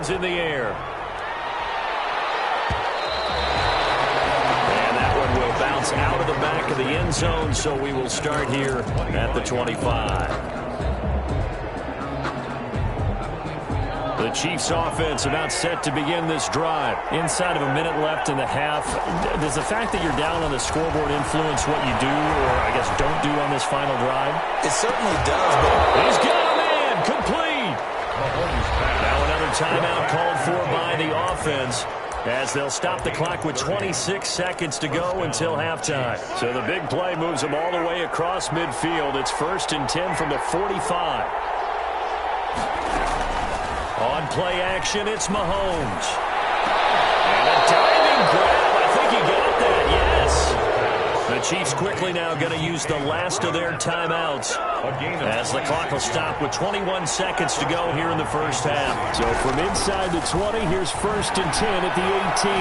is in the air. And that one will bounce out of the back of the end zone, so we will start here at the 25. The Chiefs offense about set to begin this drive. Inside of a minute left in the half. Does the fact that you're down on the scoreboard influence what you do, or I guess don't do on this final drive? It certainly does, but he's got a man complete. Now another timeout called for by the offense, as they'll stop the clock with 26 seconds to go until halftime. So the big play moves them all the way across midfield. It's 1st and 10 from the 45. On play action, it's Mahomes. And a diving grab. I think he got that, yes. The Chiefs quickly now going to use the last of their timeouts, as the clock will stop with 21 seconds to go here in the first half. So from inside the 20, here's 1st and 10 at the 18.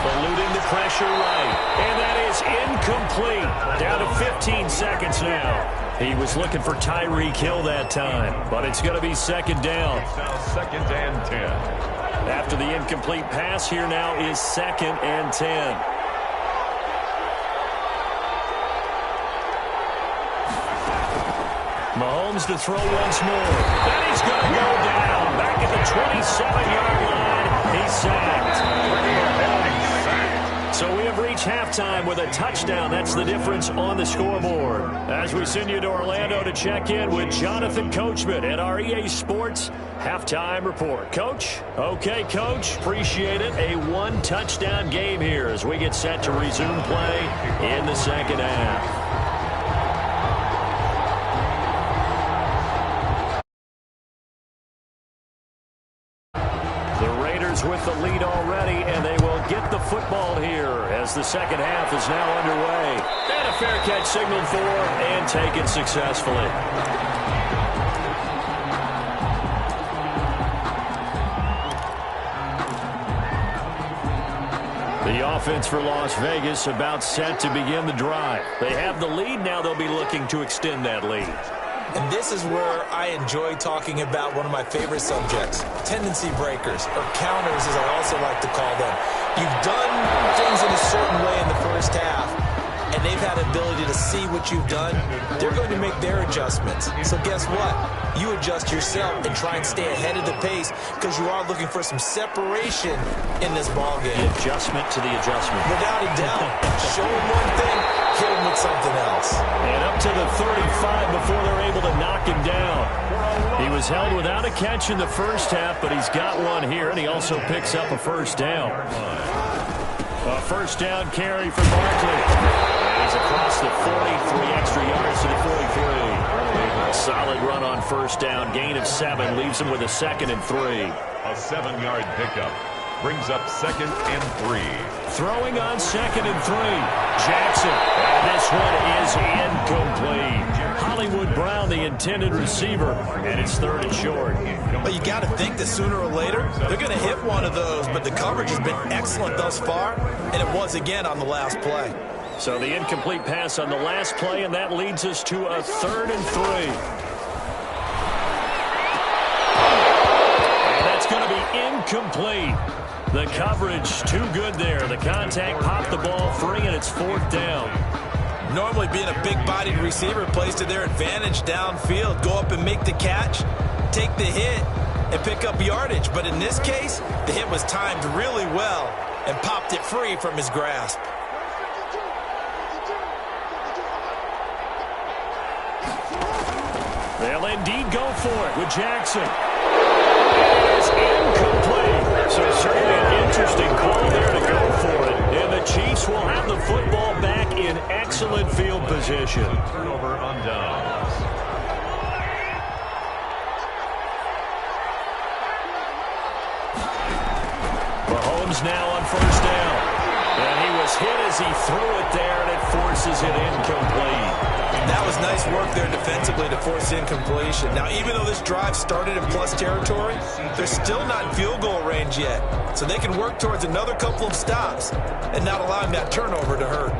Eluding the pressure right. And that is incomplete. Down to 15 seconds now. He was looking for Tyreek Hill that time, but it's going to be 2nd down. It's now 2nd and 10. After the incomplete pass, here now is 2nd and 10. Mahomes to throw once more. Then he's going to go down. Back at the 27-yard line. He's sacked. So we have reached halftime with a touchdown. That's the difference on the scoreboard. As we send you to Orlando to check in with Jonathan Coachman at our EA Sports Halftime Report. Coach? Okay, Coach. Appreciate it. A one-touchdown game here as we get set to resume play in the second half. With the lead already, and they will get the football here as the second half is now underway. And a fair catch signaled for and taken successfully. The offense for Las Vegas about set to begin the drive. They have the lead. Now they'll be looking to extend that lead. And this is where I enjoy talking about one of my favorite subjects, tendency breakers, or counters as I also like to call them. You've done things in a certain way in the first half, and they've had the ability to see what you've done. They're going to make their adjustments. So guess what? You adjust yourself and try and stay ahead of the pace because you are looking for some separation in this ballgame. The adjustment to the adjustment. Without a doubt. Show them one thing, hit them with something else. And up to the 35 before they're able to knock him down. He was held without a catch in the first half, but he's got one here, and he also picks up a first down. A first down carry for Barkley. And he's across the 43 extra yards to the 43. A solid run on first down. Gain of 7 leaves him with a 2nd and 3. A 7-yard pickup brings up 2nd and 3. Throwing on 2nd and 3. Jackson. And this one is incomplete. Hollywood Brown, the intended receiver, and it's 3rd and short. But you got to think that sooner or later, they're going to hit one of those, but the coverage has been excellent thus far, and it was again on the last play. So the incomplete pass on the last play, and that leads us to a 3rd and 3. And that's going to be incomplete. The coverage too good there. The contact popped the ball free, and it's 4th down. Normally being a big-bodied receiver plays to their advantage downfield. Go up and make the catch, take the hit, and pick up yardage. But in this case, the hit was timed really well and popped it free from his grasp. They'll indeed go for it with Jackson. It is incomplete. So certainly an interesting call there to go for it. And the Chiefs will have the football back in excellent field position. Turnover on downs. Mahomes now on first down. And he was hit as he threw it there, and it forces it incomplete. That was nice work there defensively to force incompletion. Now, even though this drive started in plus territory, they're still not in field goal range yet. So they can work towards another couple of stops and not allowing that turnover to hurt.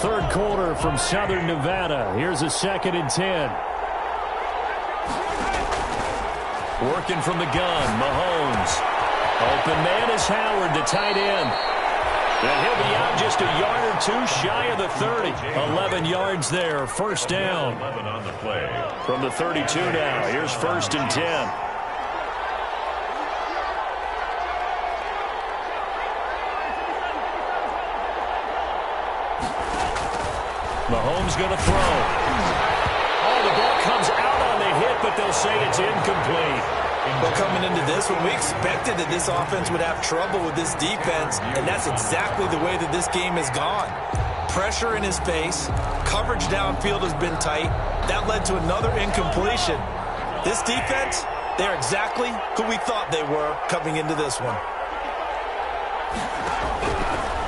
3rd quarter from Southern Nevada. Here's a 2nd and 10. Working from the gun, Mahomes. Open man is Howard, the tight end. And he'll be out just a yard or two shy of the 30. 11 yards there, first down. 11 on the play. From the 32 now, here's 1st and 10. Mahomes going to throw. Oh, the ball comes out on the hit, but they'll say it's incomplete. Well, coming into this one, we expected that this offense would have trouble with this defense, and that's exactly the way that this game has gone. Pressure in his face, coverage downfield has been tight. That led to another incompletion. This defense, they're exactly who we thought they were coming into this one.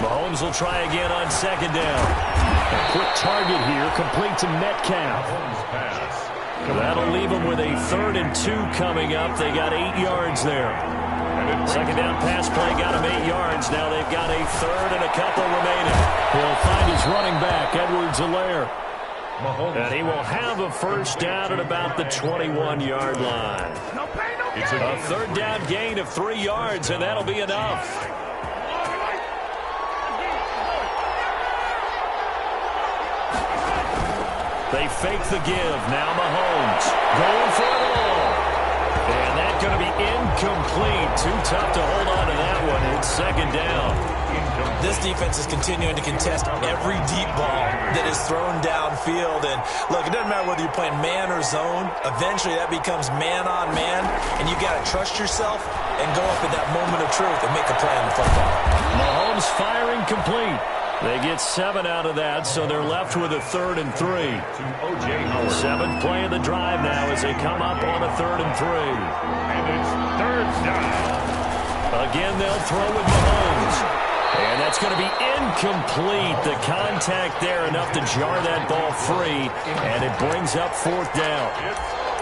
Mahomes will try again on 2nd down. A quick target here, complete to Metcalf. That'll leave them with a 3rd and 2 coming up. They got 8 yards there. 2nd down pass play got them 8 yards. Now they've got a 3rd and a couple remaining. He'll find his running back, Edwards-Helaire. And he will have a 1st down at about the 21-yard line. A 3rd down gain of 3 yards, and that'll be enough. They fake the give. Now Mahomes going for it all. And that's going to be incomplete. Too tough to hold on to that one. It's 2nd down. This defense is continuing to contest every deep ball that is thrown downfield. And, look, it doesn't matter whether you're playing man or zone. Eventually that becomes man on man. And you got to trust yourself and go up at that moment of truth and make a play on the football. Mahomes firing complete. They get 7 out of that, so they're left with a 3rd and 3. 7th play of the drive now as they come up on a 3rd and 3. And it's 3rd down. Again, they'll throw with Mahomes. And that's going to be incomplete. The contact there enough to jar that ball free, and it brings up 4th down.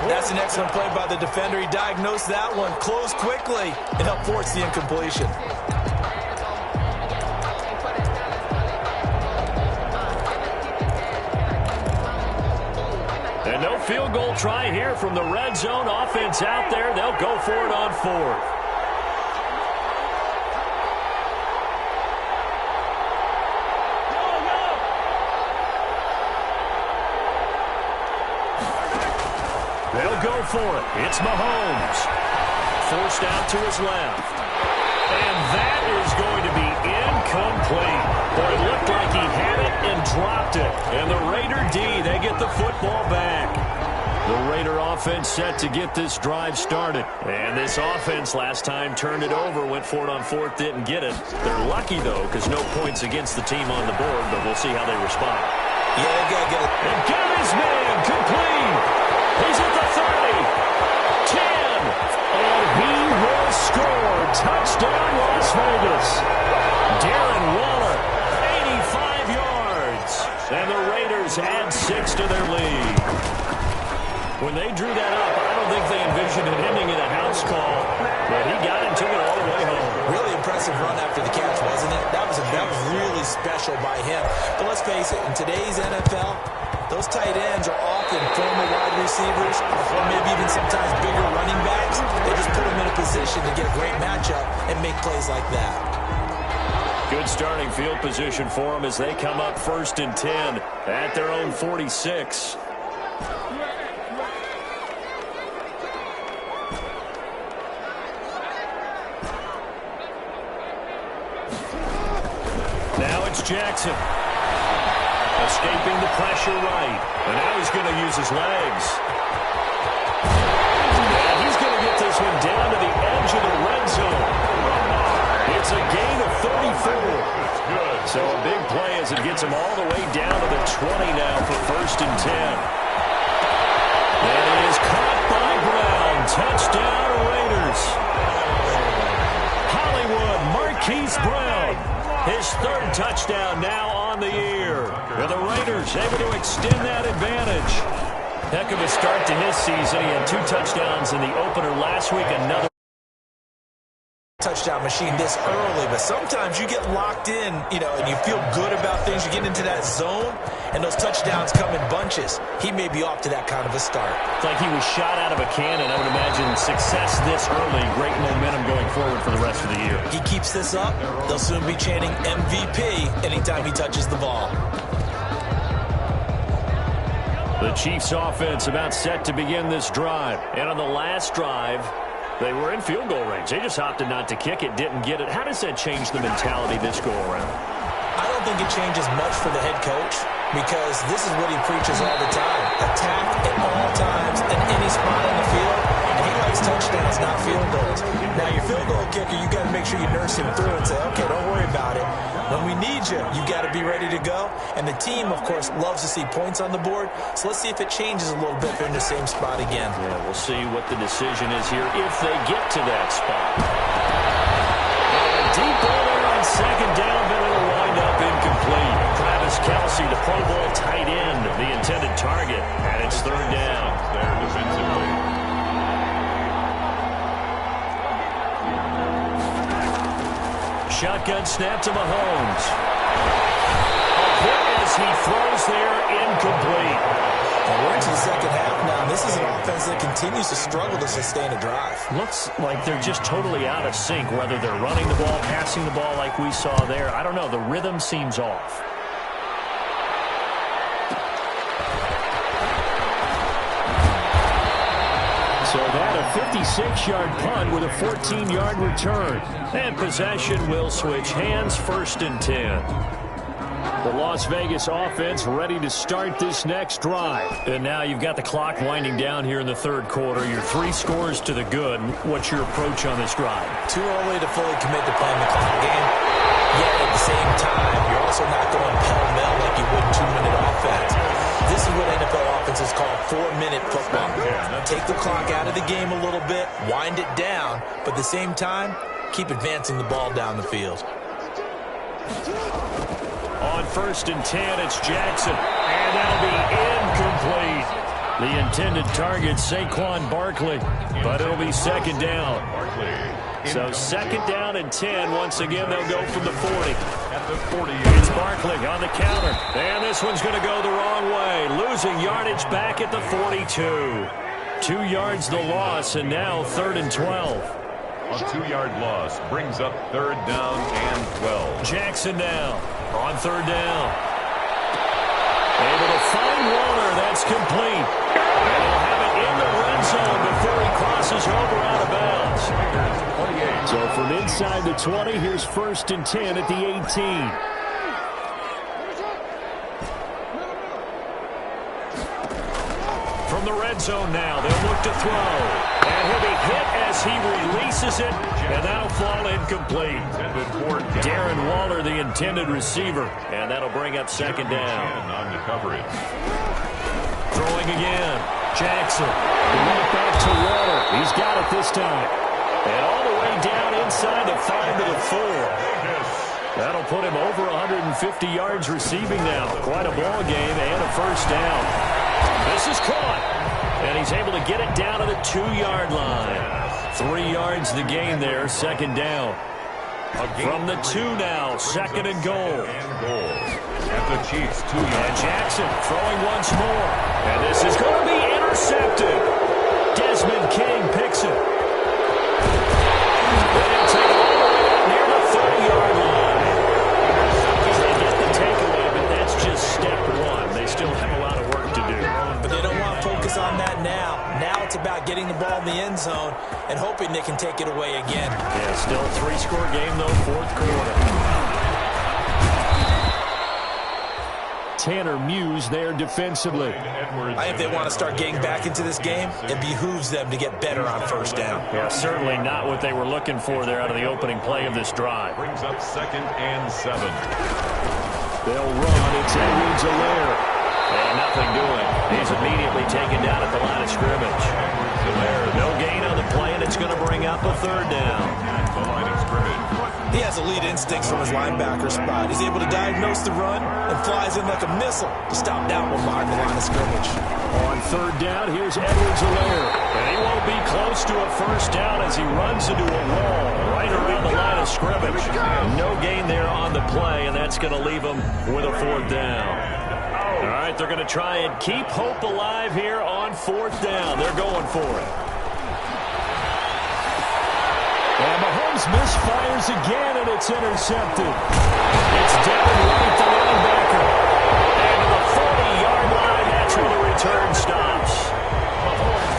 That's an excellent play by the defender. He diagnosed that one, closed quickly, and helped force the incompletion. And no field goal try here from the red zone. Offense out there. They'll go for it on 4th. They'll go for it. It's Mahomes. Forced out to his left. And that is going to be incomplete. But it looked like he had it and dropped it. And the Raider D, they get the football back. The Raider offense set to get this drive started. And this offense last time turned it over, went for it on 4th, didn't get it. They're lucky, though, because no points against the team on the board, but we'll see how they respond. Yeah, they got to get it. And got his man complete. He's at the 30. 10. And he will score. Touchdown, Las Vegas. Darren Waller, 85 yards. And the Raiders add 6 to their lead. When they drew that up, I don't think they envisioned it ending in a house call. But he got it, took it all the way home. Really impressive run after the catch, wasn't it? That was really special by him. But let's face it, in today's NFL, those tight ends are often former wide receivers or maybe even sometimes bigger running backs. They just put them in a position to get a great matchup and make plays like that. Good starting field position for them as they come up 1st and 10 at their own 46. Now it's Jackson. Escaping the pressure right. And now he's going to use his legs. And he's going to get this one down to the edge of the red zone. It's a gain of 34. So a big play as it gets him all the way down to the 20 now for 1st and 10. And it is caught by Brown. Touchdown, Raiders. Hollywood, Marquise Brown. His 3rd touchdown now on the year. And the Raiders able to extend that advantage. Heck of a start to his season. He had 2 touchdowns in the opener last week. Another touchdown machine this early, but sometimes you get locked in, and you feel good about things. You get into that zone, and those touchdowns come in bunches. He may be off to that kind of a start. It's like he was shot out of a cannon. I would imagine success this early, great momentum going forward for the rest of the year. He keeps this up, they'll soon be chanting MVP anytime he touches the ball. The Chiefs offense about set to begin this drive. And on the last drive, they were in field goal range. They just opted not to kick it, didn't get it. How does that change the mentality this go around? I don't think it changes much for the head coach because this is what he preaches all the time. Attack at all times in any spot on the field. And he likes touchdowns, not field goals. Now, your field goal kicker, you got to make sure you nurse him through and say, okay, don't worry about it. When we need you, you got to be ready to go. And the team, of course, loves to see points on the board. So let's see if it changes a little bit if they're in the same spot again. Yeah, we'll see what the decision is here if they get to that spot. And deep ball there on second down, but it'll wind up incomplete. Travis Kelce, the Pro Bowl tight end, the intended target, and it's third down. There defensively. Shotgun snap to Mahomes. A hit as he throws there, incomplete. And we're into the second half now. This is an offense that continues to struggle to sustain a drive. Looks like they're just totally out of sync, whether they're running the ball, passing the ball like we saw there. I don't know. The rhythm seems off. So that a 56-yard punt with a 14-yard return. And possession will switch hands, 1st and 10. The Las Vegas offense ready to start this next drive. And now you've got the clock winding down here in the third quarter. Your 3 scores to the good. What's your approach on this drive? Too early to fully commit to playing the clock game. Yet at the same time, you're also not going pell-mell like you would 2-minute offense. This is what NFL offenses call 4-minute football. Take the clock out of the game a little bit, wind it down, but at the same time, keep advancing the ball down the field. On 1st and 10, it's Jackson, and that'll be incomplete. The intended target, Saquon Barkley, but it'll be 2nd down. So 2nd down and 10. Once again, they'll go from the 40. At the 40. It's Barkley on the counter. And this one's going to go the wrong way. Losing yardage back at the 42. 2 yards the loss, and now 3rd and 12. A 2-yard loss brings up 3rd down and 12. Jackson now on 3rd down. Able to find Warner. That's complete. And he'll have it in the red zone before he crosses over out of bounds. So from inside the 20, here's 1st and 10 at the 18. From the red zone now, they'll look to throw. And he'll be hit as he releases it, and that'll fall incomplete. Darren Waller, the intended receiver, and that'll bring up 2nd down. On the coverage. Throwing again. Jackson. Right back to Waller. He's got it this time. And all the way down inside the 5 to the 4. That'll put him over 150 yards receiving now. Quite a ball game and a 1st down. This is caught. And he's able to get it down to the 2-yard line. 3 yards the gain there, 2nd down. From the 2 now, 2nd and goal. At the Chiefs, 2 yards. And Jackson throwing once more. And this is going to be intercepted. Desmond King picks it. They'll take it all the way out near the 30-yard line. They get the takeaway, but that's just step 1. They still have a lot of work to do. But they don't want to focus on that now. Now it's about getting the ball in the end zone and hoping they can take it away again. Yeah, still a 3-score game, though, 4th quarter. Tanner Muse there defensively. I think they want to start getting back into this game. It behooves them to get better on 1st down. Yeah, certainly not what they were looking for there out of the opening play of this drive. Brings up 2nd and 7. They'll run. It's Edwards-Helaire. And nothing doing. He's immediately taken down at the line of scrimmage. No gain on the play, and it's going to bring up a 3rd down. At the line of scrimmage. He has elite instincts from his linebacker spot. He's able to diagnose the run and flies in like a missile to stop that one behind the line of scrimmage. On 3rd down, here's Edwards-Helaire. And he won't be close to a 1st down as he runs into a wall right around scrimmage. No gain there on the play, and that's going to leave them with a 4th down. All right, they're going to try and keep hope alive here on 4th down. They're going for it. And Mahomes misfires again, and it's intercepted. It's Devin White, the linebacker. And to the 40-yard line, that's where the return stops.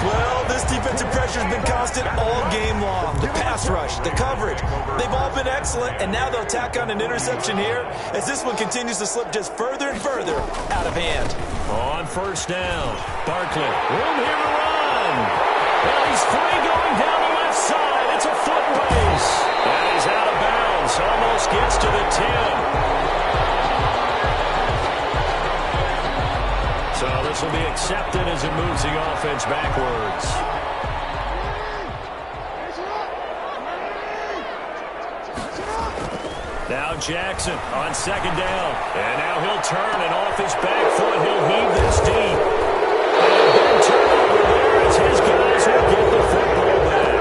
Well, this defensive pressure has been constant all game long. The pass rush, the coverage, they've all been excellent, and now they'll tack on an interception here as this one continues to slip just further and further out of hand. On 1st down, Barkley, room here to run. Well, he's free going down the left side. It's a foot race. And he's out of bounds, almost gets to the 10. So this will be accepted as it moves the offense backwards. Now Jackson on 2nd down. And now he'll turn, and off his back foot, he'll heave this deep. And a big turnover there as his guys will get the football back.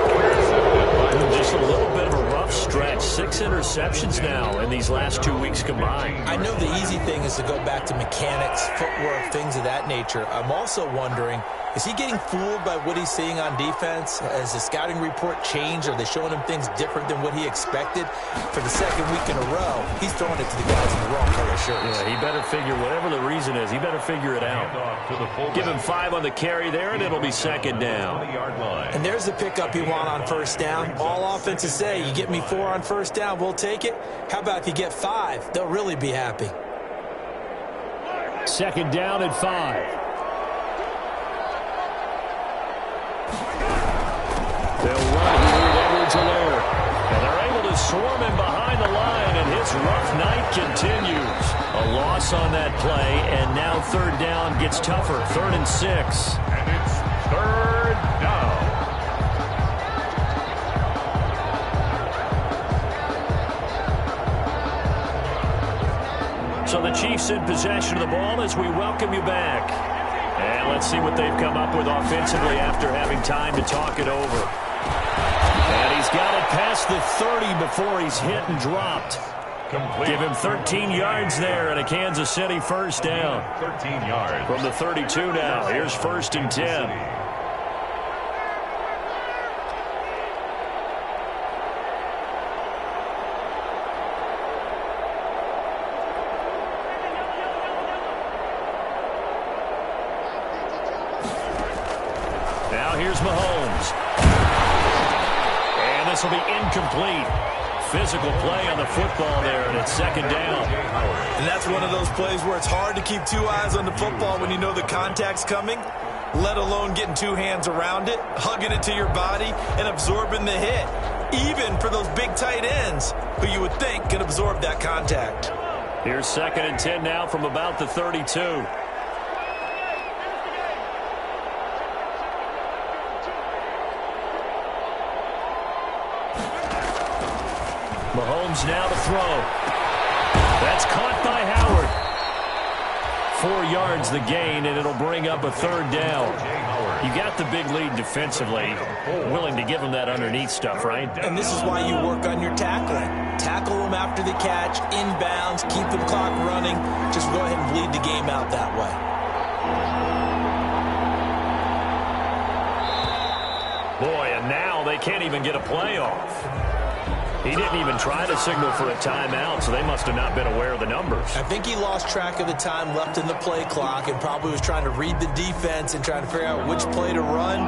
Just a little bit of a rough stretch. 6 interceptions now in these last 2 weeks combined. I know the easy thing is to go back to mechanics, footwork, things of that nature. I'm also wondering, is he getting fooled by what he's seeing on defense? Has the scouting report changed? Are they showing him things different than what he expected? For the 2nd week in a row, he's throwing it to the guys in the wrong color shirts. Yeah, he better figure, whatever the reason is, he better figure it out. Give him 5 on the carry there, and it'll be 2nd down. And there's the pickup you want on 1st down. All offenses say, you get me 4 on 1st down, we'll take it. How about if you get 5? They'll really be happy. 2nd down at 5. They'll run here, Edwards-Helaire. And they're able to swarm him behind the line, and his rough night continues. A loss on that play, and now 3rd down gets tougher. 3rd and 6. And it's 3rd down. So the Chiefs in possession of the ball as we welcome you back. And let's see what they've come up with offensively after having time to talk it over. And he's got it past the 30 before he's hit and dropped. Complete. Give him 13 yards there and a Kansas City 1st down. 13 yards. From the 32 now. Here's 1st and 10. Now here's Mahomes. And this will be incomplete. Physical play on the football there, and it's 2nd down. And that's one of those plays where it's hard to keep 2 eyes on the football when you know the contact's coming, let alone getting 2 hands around it, hugging it to your body, and absorbing the hit, even for those big tight ends who you would think could absorb that contact. Here's 2nd and 10 now from about the 32. Mahomes now to throw. That's caught by Howard. 4 yards the gain, and it'll bring up a 3rd down. You got the big lead defensively. Willing to give him that underneath stuff, right? And this is why you work on your tackling. Tackle them after the catch, inbounds, keep the clock running. Just go ahead and bleed the game out that way. Boy, and now they can't even get a play off. He didn't even try to signal for a timeout, so they must have not been aware of the numbers. I think he lost track of the time left in the play clock and probably was trying to read the defense and trying to figure out which play to run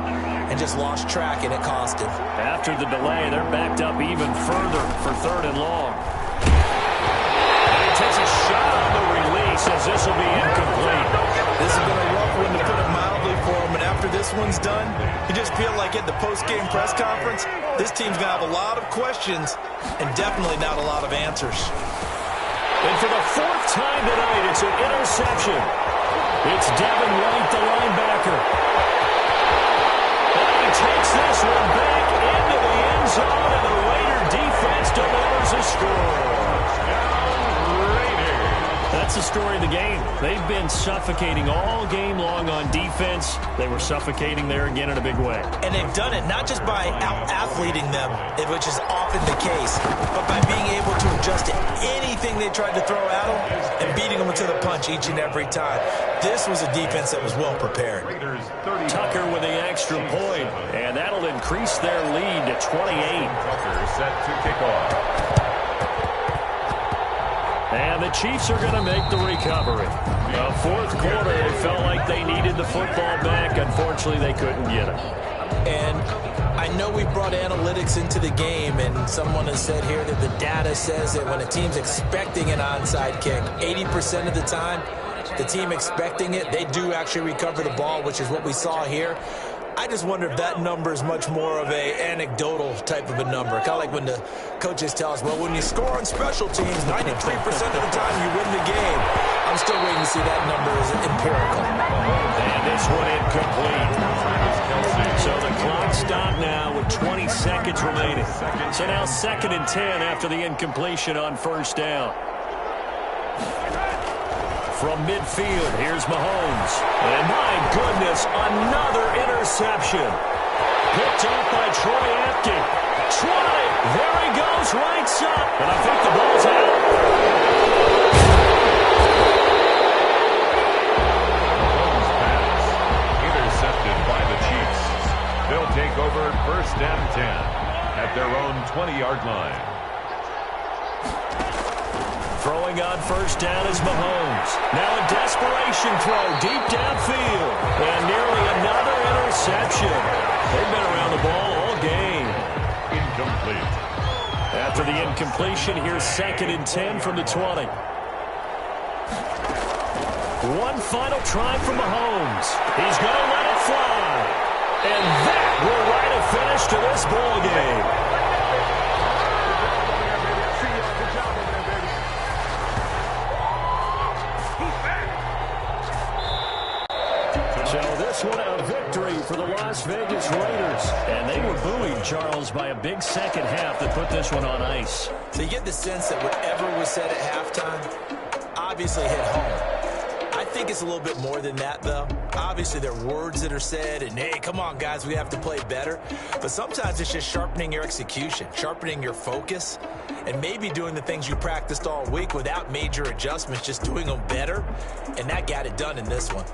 and just lost track, and it cost him. After the delay, they're backed up even further for 3rd and long. And he takes a shot on the release as this will be incomplete. This has been a rough one, to put it mildly, for him, and after this one's done, you just feel like at the post-game press conference, this team's going to have a lot of questions and definitely not a lot of answers. And for the 4th time tonight, it's an interception. It's Devin White, the linebacker. And he takes this one back into the end zone, and the Raider defense delivers a score. That's that's the story of the game. They've been suffocating all game long on defense. They were suffocating there again in a big way. And they've done it not just by out-athleting them, which is often the case, but by being able to adjust to anything they tried to throw at them and beating them to the punch each and every time. This was a defense that was well prepared. Tucker with the extra point, and that'll increase their lead to 28. Tucker set to kick off. And the Chiefs are going to make the recovery. Fourth quarter, they felt like they needed the football back. Unfortunately, they couldn't get it. And I know we brought analytics into the game, and someone has said here that the data says that when a team's expecting an onside kick, 80% of the time, the team expecting it, they do actually recover the ball, which is what we saw here. I just wonder if that number is much more of a anecdotal type of a number. Kind of like when the coaches tell us, well, when you score on special teams, 93% of the time you win the game. I'm still waiting to see that number as empirical. And this one incomplete. So the clock stopped now with 20 seconds remaining. So now 2nd and 10 after the incompletion on first down. From midfield, here's Mahomes. And my goodness, another interception. Picked up by Troy Apke. 20. There he goes, right side. And I think the ball's out. Mahomes pass. Intercepted by the Chiefs. They'll take over 1st and 10 at their own 20-yard line. Throwing on first down is Mahomes. Now a desperation throw deep downfield. And nearly another interception. They've been around the ball all game. Incomplete. After the incompletion, here's 2nd and 10 from the 20. One final try from Mahomes. He's going to let it fly. And that will write a finish to this ball game. So this one a victory for the Las Vegas Raiders. And they were buoyed, Charles, by a big second half that put this one on ice. So you get the sense that whatever was said at halftime obviously hit home. I think it's a little bit more than that, though. Obviously, there are words that are said, and, hey, come on, guys, we have to play better. But sometimes it's just sharpening your execution, sharpening your focus, and maybe doing the things you practiced all week without major adjustments, just doing them better. And that got it done in this one.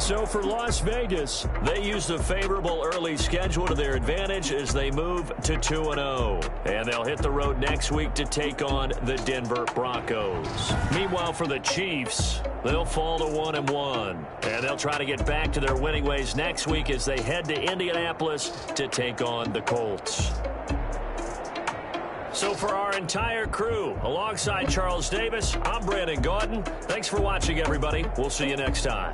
So for Las Vegas, they used a favorable early schedule to their advantage as they move to 2-0. And they'll hit the road next week to take on the Denver Broncos. Meanwhile, for the Chiefs, they'll fall to 1-1. And they'll try to get back to their winning ways next week as they head to Indianapolis to take on the Colts. So for our entire crew, alongside Charles Davis, I'm Brandon Gaudin. Thanks for watching, everybody. We'll see you next time.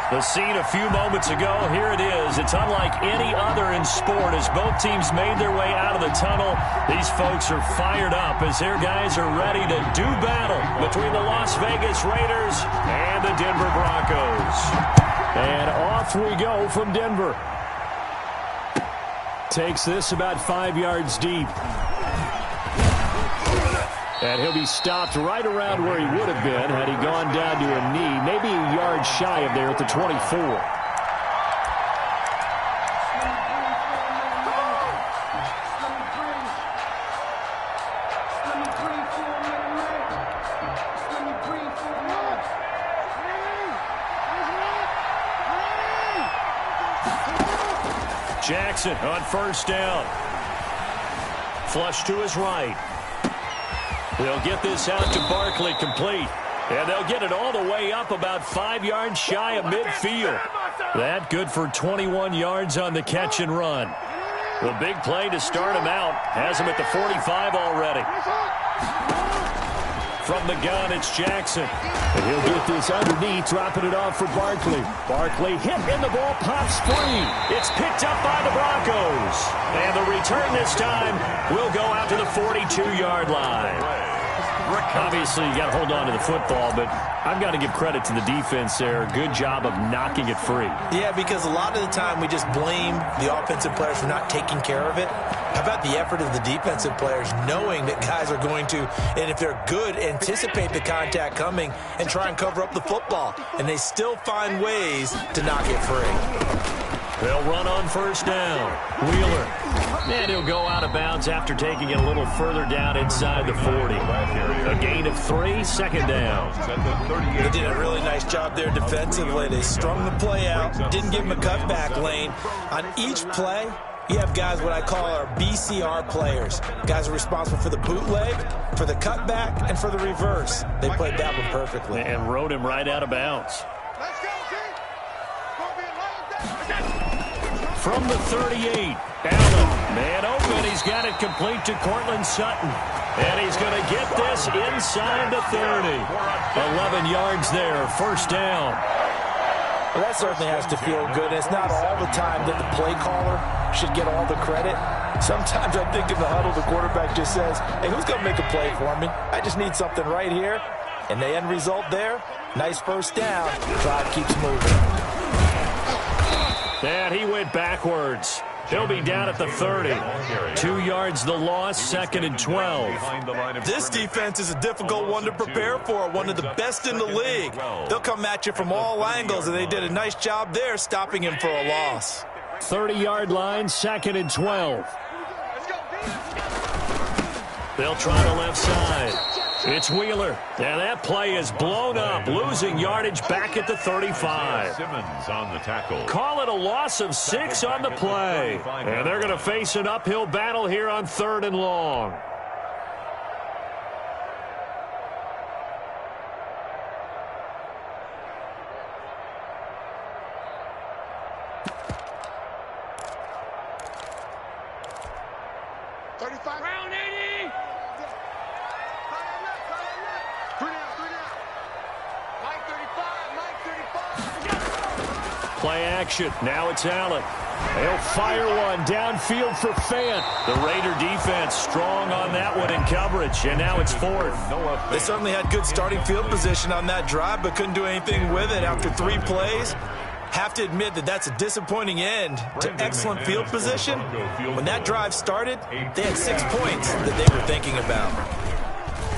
The scene a few moments ago, here it is. It's unlike any other in sport as both teams made their way out of the tunnel. These folks are fired up as their guys are ready to do battle between the Las Vegas Raiders and the Denver Broncos. And off we go from Denver. Takes this about 5 yards deep. And he'll be stopped right around where he would have been had he gone down to a knee, maybe a yard shy of there at the 24. Jackson on first down. Flush to his right. They'll get this out to Barkley, complete. And they'll get it all the way up about 5 yards shy of midfield. That good for 21 yards on the catch and run. The big play to start him out has him at the 45 already. From the gun, it's Jackson. And he'll get this underneath, dropping it off for Barkley. Barkley hit, and the ball pops free. It's picked up by the Broncos. And the return this time will go out to the 42-yard line. Obviously, you got to hold on to the football, but I've got to give credit to the defense there. Good job of knocking it free. Yeah, because a lot of the time we just blame the offensive players for not taking care of it. How about the effort of the defensive players knowing that guys are going to, and if they're good, anticipate the contact coming and try and cover up the football. And they still find ways to knock it free. They'll run on first down. Wheeler. And he'll go out of bounds after taking it a little further down inside the 40. A gain of 3, second down. They did a really nice job there defensively. They strung the play out, didn't give him a cutback lane. On each play, you have guys what I call our BCR players. Guys are responsible for the bootleg, for the cutback, and for the reverse. They played that one perfectly. And rode him right out of bounds. From the 38, Allen, man open. He's got it complete to Cortland Sutton. And he's going to get this inside the 30. 11 yards there, first down. Well, that certainly has to feel good. It's not all the time that the play caller should get all the credit. Sometimes I think in the huddle, the quarterback just says, hey, who's going to make a play for me? I just need something right here. And the end result there, nice first down. Drive keeps moving. And he went backwards. He'll be down at the 30. 2 yards the loss, second and 12. This defense is a difficult one to prepare for, one of the best in the league. They'll come at you from all angles, and they did a nice job there stopping him for a loss. 30-yard line, second and 12. They'll try the left side. It's Wheeler. And that play is blown up, losing yardage back at the 35. Simmons on the tackle. Call it a loss of 6 on the play. And they're going to face an uphill battle here on 3rd and long. Play action. Now it's Allen. They'll fire one downfield for Fant. The Raider defense strong on that one in coverage, and now it's 4th. They certainly had good starting field position on that drive, but couldn't do anything with it after 3 plays. Have to admit that that's a disappointing end to excellent field position. When that drive started, they had 6 points that they were thinking about.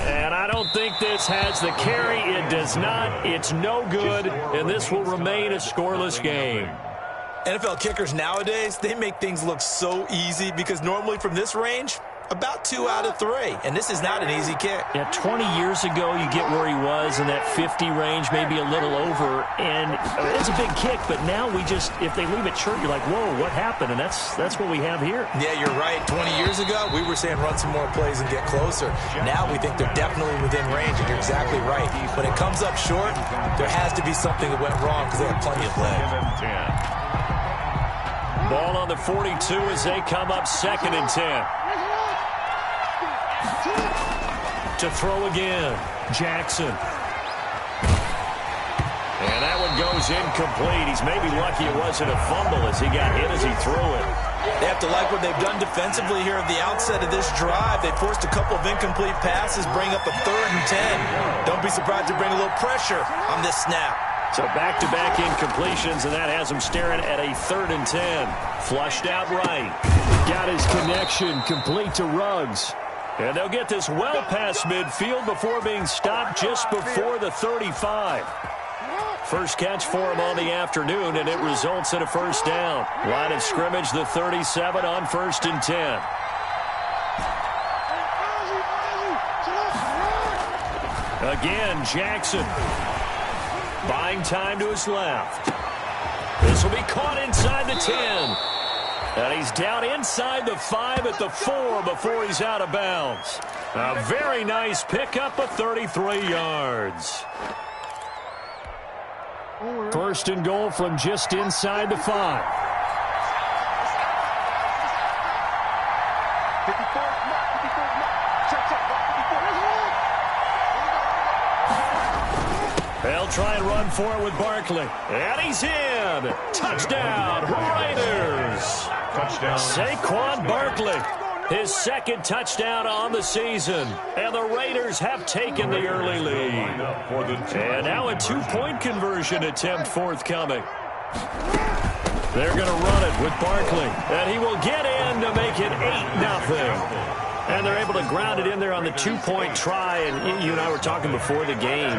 And I don't think this has the carry. It does not. It's no good, and this will remain a scoreless game. NFL kickers nowadays, they make things look so easy because normally from this range, about 2 out of 3. And this is not an easy kick. Yeah, 20 years ago, you get where he was in that 50 range, maybe a little over. And it's a big kick, but now we just, if they leave it short, you're like, whoa, what happened? And that's what we have here. Yeah, you're right. 20 years ago, we were saying run some more plays and get closer. Now we think they're definitely within range, and you're exactly right. When it comes up short, there has to be something that went wrong because they have plenty of leg. Ball on the 42 as they come up 2nd and 10. To throw again, Jackson. And that one goes goes incomplete. He's maybe lucky it wasn't a fumble as he got hit as he threw it. They have to like what they've done defensively here at the outset of this drive. They forced a couple of incomplete passes, bring up a 3rd and 10. Don't be surprised to bring a little pressure on this snap. So back-to-back incompletions, and that has him staring at a 3rd and 10. Flushed out right. Got his connection complete to Ruggs. And they'll get this well past midfield before being stopped just before the 35. First catch for him on the afternoon, and it results in a first down. Line of scrimmage, the 37 on 1st and 10. Again, Jackson. Buying time to his left. This will be caught inside the 10. And he's down inside the 5 at the 4 before he's out of bounds. A very nice pickup of 33 yards. First and goal from just inside the 5. They'll try and run for it with Barkley. And he's in. Touchdown, Raiders. Touchdown. Saquon Barkley. His 2nd touchdown on the season. And the Raiders have taken the early lead. And now a 2-point conversion attempt forthcoming. They're going to run it with Barkley. And he will get in to make it 8-0. And they're able to ground it in there on the 2-point try. And you and I were talking before the game.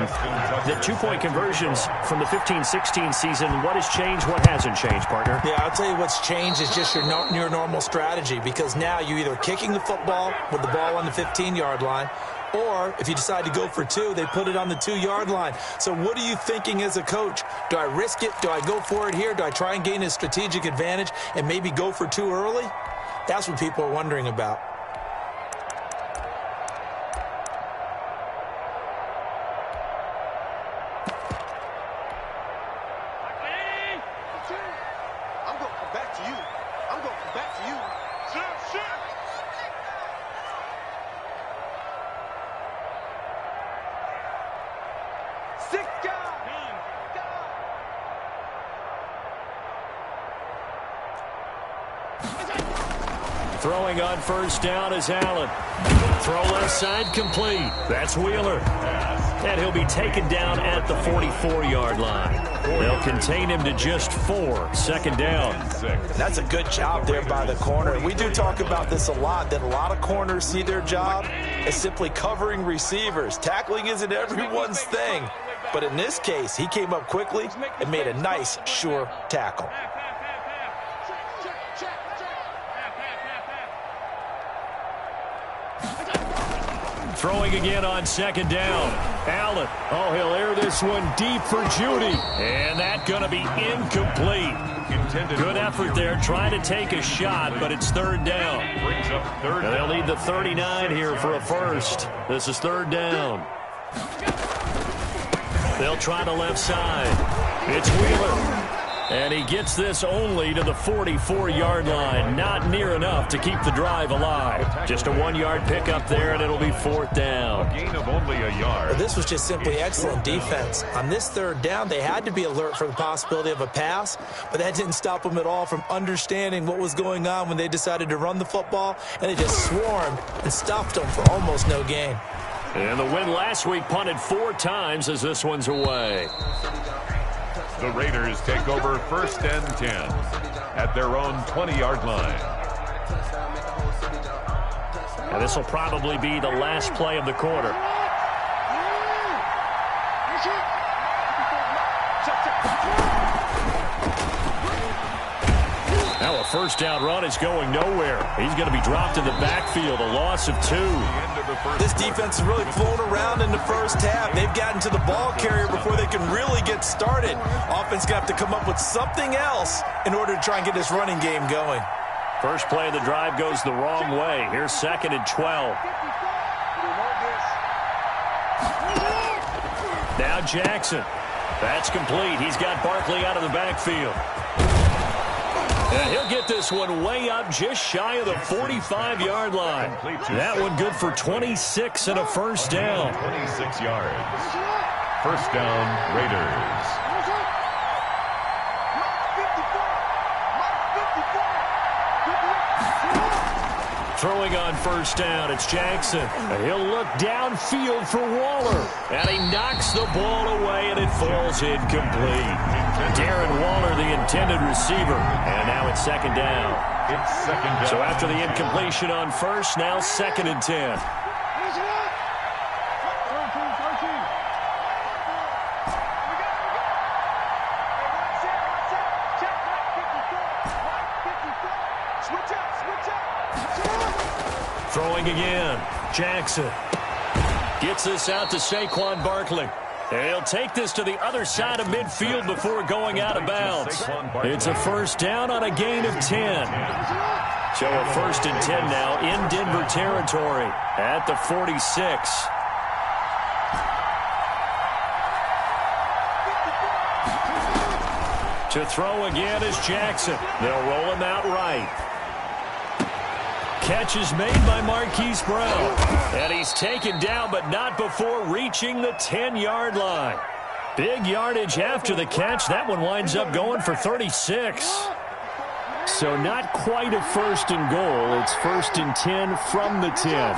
The 2-point conversions from the 15-16 season, what has changed, what hasn't changed, partner? Yeah, I'll tell you what's changed is just your normal strategy, because now you're either kicking the football with the ball on the 15-yard line, or if you decide to go for 2, they put it on the 2-yard line. So what are you thinking as a coach? Do I risk it? Do I go for it here? Do I try and gain a strategic advantage and maybe go for 2 early? That's what people are wondering about. Throwing on first down is Allen. Throw left side complete. That's Wheeler. And he'll be taken down at the 44-yard line. They'll contain him to just 4. 2nd down. That's a good job there by the corner. We do talk about this a lot, that a lot of corners see their job as simply covering receivers. Tackling isn't everyone's thing. But in this case, he came up quickly and made a nice, sure tackle. Throwing again on 2nd down. Allen. Oh, he'll air this one deep for Judy. And that's going to be incomplete. Good effort there, trying to take a shot, but it's 3rd down. And they'll need the 39 here for a first. This is 3rd down. They'll try the left side. It's Wheeler. And he gets this only to the 44-yard line. Not near enough to keep the drive alive. Just a 1-yard pickup there, and it'll be 4th down. A gain of only a yard. Well, this was just simply excellent defense. On this 3rd down, they had to be alert for the possibility of a pass, but that didn't stop them at all from understanding what was going on when they decided to run the football, and they just swarmed and stuffed them for almost no gain. And the win last week punted 4 times as this one's away. The Raiders take over 1st and 10 at their own 20-yard line. And this will probably be the last play of the quarter. Now a first down run is going nowhere. He's going to be dropped in the backfield, a loss of 2. This defense has really flown around in the first half. They've gotten to the ball carrier before they can really get started. Offense going to have to come up with something else in order to try and get this running game going. First play of the drive goes the wrong way. Here's 2nd and 12. Now Jackson. That's complete. He's got Barkley out of the backfield. And he'll get this one way up just shy of the 45-yard line. That one good for 26 and a first down. 26 yards. First down, Raiders. Throwing on first down, it's Jackson. He'll look downfield for Waller. And he knocks the ball away, and it falls incomplete. Darren Waller, the intended receiver. And now it's second down. It's second down. So after the incompletion on first, now 2nd and 10. Throwing again. Jackson gets this out to Saquon Barkley. He'll take this to the other side of midfield before going out of bounds. It's a first down on a gain of 10. So a 1st and 10 now in Denver territory at the 46. To throw again is Jackson. They'll roll him out right. Catch is made by Marquise Brown. And he's taken down, but not before reaching the 10-yard line. Big yardage after the catch. That one winds up going for 36. So not quite a 1st and goal. It's 1st and 10 from the 10.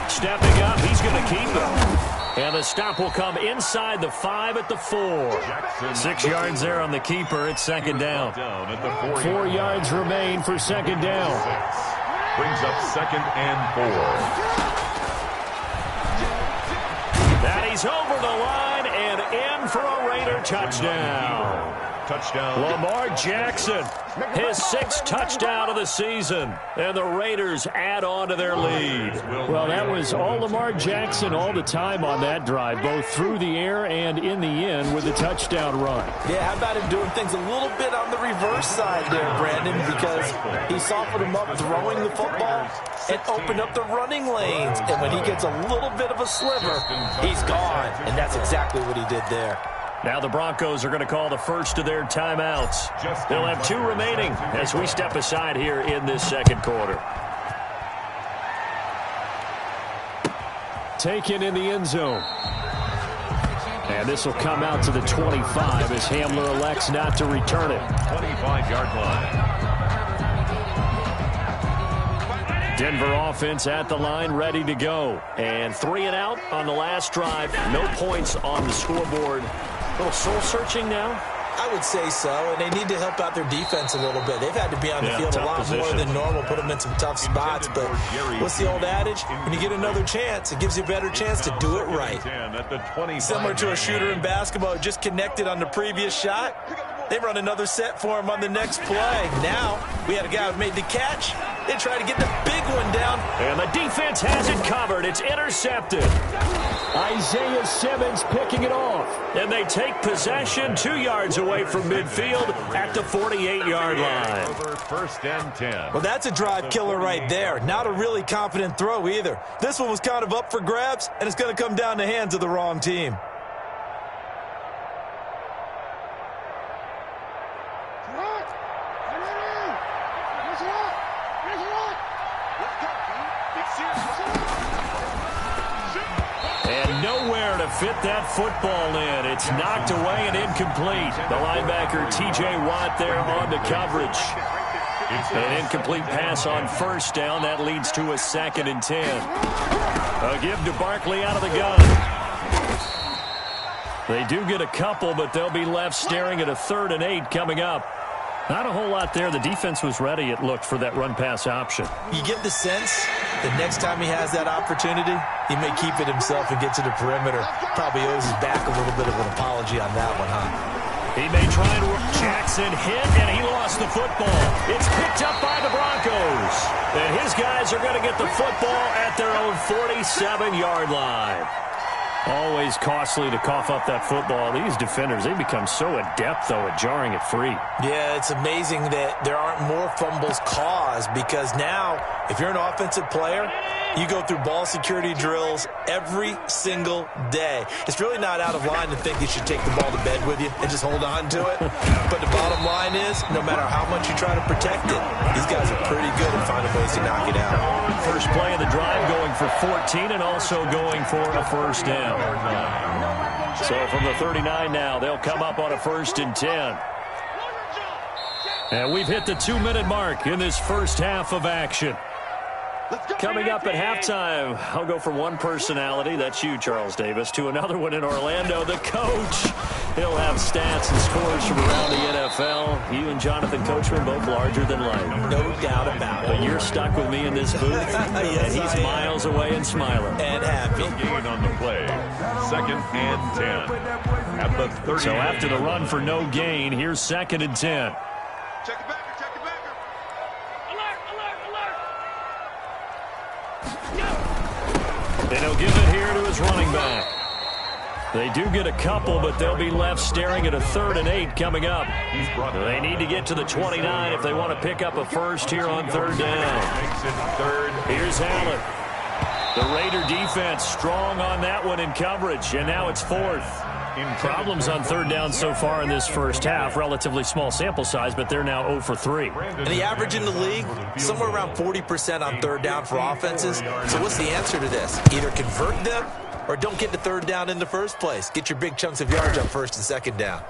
Stepping up, he's going to keep it. And the stop will come inside the 5 at the 4. 6 yards there on the keeper. It's second down. 4 yards remain for second down. Brings up 2nd and 4. That he's over the line and in for a Raider touchdown. Lamar Jackson, his 6th touchdown of the season. And the Raiders add on to their lead. Well, that was all Lamar Jackson all the time on that drive, both through the air and in the end with the touchdown run. Yeah, how about him doing things a little bit on the reverse side there, Brandon, because he softened him up throwing the football and opened up the running lanes. And when he gets a little bit of a sliver, he's gone. And that's exactly what he did there. Now the Broncos are going to call the first of their timeouts. They'll have 2 remaining as we step aside here in this second quarter. Taken in the end zone. And this will come out to the 25 as Hamler elects not to return it. 25-yard line. Denver offense at the line, ready to go. And 3 and out on the last drive. No points on the scoreboard. A little soul-searching now? I would say so, and they need to help out their defense a little bit. They've had to be on the field a lot more than normal, put them in some tough spots. But what's the old adage? When you get another chance, it gives you a better chance to do it right. Similar to a shooter in basketball who just connected on the previous shot. They run another set for him on the next play. Now, we had a guy who made the catch. They try to get the big one down. And the defense has it covered. It's intercepted. Isaiah Simmons picking it off. And they take possession 2 yards away from midfield at the 48-yard line. Over 1st and 10. Well, that's a drive killer right there. Not a really confident throw either. This one was kind of up for grabs, and it's going to come down the hands of the wrong team. Fit that football in. It's knocked away and incomplete. The linebacker, T.J. Watt, there on the coverage. An incomplete pass on first down. That leads to a 2nd and 10. A give to Barkley out of the gun. They do get a couple, but they'll be left staring at a 3rd and 8 coming up. Not a whole lot there. The defense was ready, it looked, for that run-pass option. You get the sense that next time he has that opportunity, he may keep it himself and get to the perimeter. Probably owes his back a little bit of an apology on that one, huh? He may try and work. Jackson hit, and he lost the football. It's picked up by the Broncos. And his guys are going to get the football at their own 47-yard line. Always costly to cough up that football. These defenders, they become so adept, though, at jarring it free. Yeah, it's amazing that there aren't more fumbles caused because now, if you're an offensive player, you go through ball security drills every single day. It's really not out of line to think you should take the ball to bed with you and just hold on to it. But the bottom line is, no matter how much you try to protect it, these guys are pretty good at finding ways to knock it out. First play of the drive going for 14 and also going for a first down. So from the 39 now, they'll come up on a 1st and 10. And we've hit the 2-minute mark in this first half of action. Coming up at halftime, I'll go from one personality, that's you, Charles Davis, to another one in Orlando, the coach. He'll have stats and scores from around the NFL. You and Jonathan Coachman both larger than life. No doubt about it. But you're stuck with me in this booth, Yes, and he's miles away and smiling. And happy. Gain on the play. 2nd and 10. At the 30. So after the run for no gain, here's 2nd and 10. Check the backer, check the backer. Alert, alert, alert. And he'll give it here to his running back. They do get a couple, but they'll be left staring at a 3rd and 8 coming up. They need to get to the 29 if they want to pick up a first here on 3rd down. Makes it 3rd. Here's Allen. The Raider defense strong on that one in coverage, and now it's 4th. Problems on 3rd down so far in this first half. Relatively small sample size, but they're now 0 for 3. And the average in the league, somewhere around 40% on 3rd down for offenses. So what's the answer to this? Either convert them or don't get to 3rd down in the first place. Get your big chunks of yards on 1st and 2nd down.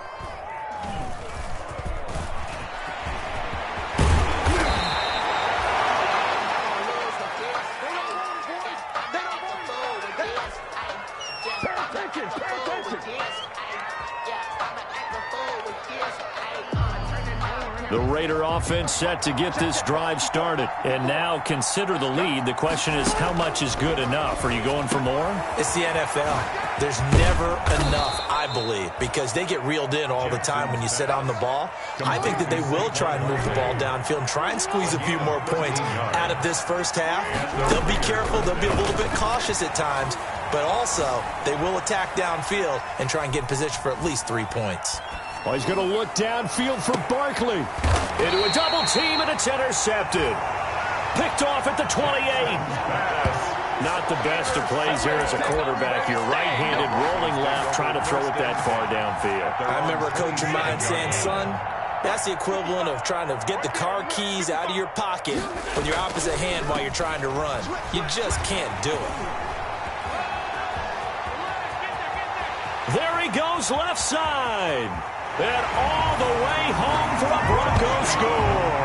The Raider offense set to get this drive started. And now consider the lead. The question is, how much is good enough? Are you going for more? It's the NFL. There's never enough, I believe, because they get reeled in all the time when you sit on the ball. I think that they will try and move the ball downfield and try and squeeze a few more points out of this first half. They'll be careful. They'll be a little bit cautious at times, but also they will attack downfield and try and get in position for at least 3 points. Well, he's going to look downfield for Barkley. Into a double team, and it's intercepted. Picked off at the 28. Not the best of plays here as a quarterback. You're right-handed, rolling left, trying to throw it that far downfield. I remember a coach of mine saying, son, that's the equivalent of trying to get the car keys out of your pocket with your opposite hand while you're trying to run. You just can't do it. There he goes left side. And all the way home for a Bronco score.